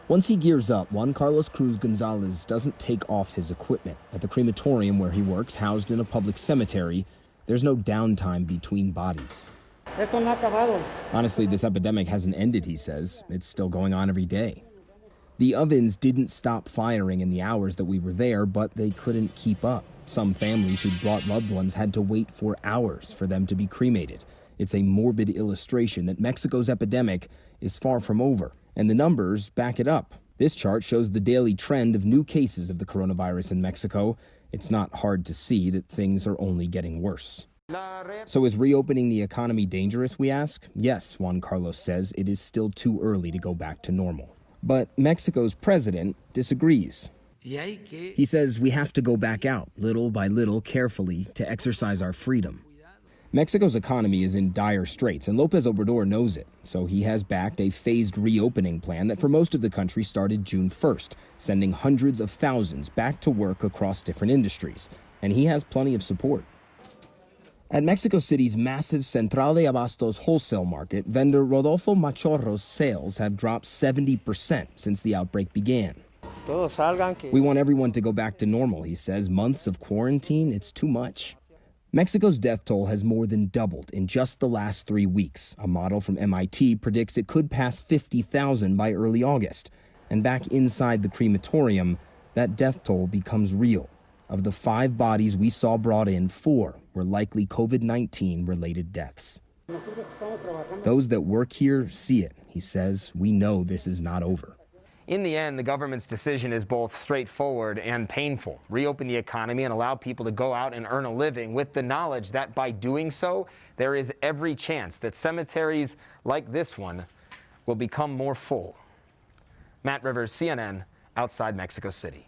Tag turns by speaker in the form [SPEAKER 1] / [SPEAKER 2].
[SPEAKER 1] Once he gears up, Juan Carlos Cruz Gonzalez doesn't take off his equipment. At the crematorium where he works, housed in a public cemetery, there's no downtime between bodies.
[SPEAKER 2] Esto no ha acabado.
[SPEAKER 1] Honestly, this epidemic hasn't ended, he says. It's still going on every day. The ovens didn't stop firing in the hours that we were there, but they couldn't keep up. Some families who'd brought loved ones had to wait for hours for them to be cremated. It's a morbid illustration that Mexico's epidemic is far from over, and the numbers back it up. This chart shows the daily trend of new cases of the coronavirus in Mexico. It's not hard to see that things are only getting worse. So is reopening the economy dangerous, we ask? Yes, Juan Carlos says it is still too early to go back to normal. But Mexico's president disagrees. He says we have to go back out, little by little, carefully, to exercise our freedom. Mexico's economy is in dire straits, and López Obrador knows it, so he has backed a phased reopening plan that for most of the country started June 1st, sending hundreds of thousands back to work across different industries, and he has plenty of support. At Mexico City's massive Central de Abastos wholesale market, vendor Rodolfo Machorro's sales have dropped 70% since the outbreak began. We want everyone to go back to normal, he says. Months of quarantine, it's too much. Mexico's death toll has more than doubled in just the last 3 weeks. A model from MIT predicts it could pass 50,000 by early August. And back inside the crematorium, that death toll becomes real. Of the 5 bodies we saw brought in, 4 were likely COVID-19 related deaths. Those that work here see it. He says, we know this is not over.
[SPEAKER 3] In the end, the government's decision is both straightforward and painful. Reopen the economy and allow people to go out and earn a living with the knowledge that by doing so, there is every chance that cemeteries like this one will become more full. Matt Rivers, CNN, outside Mexico City.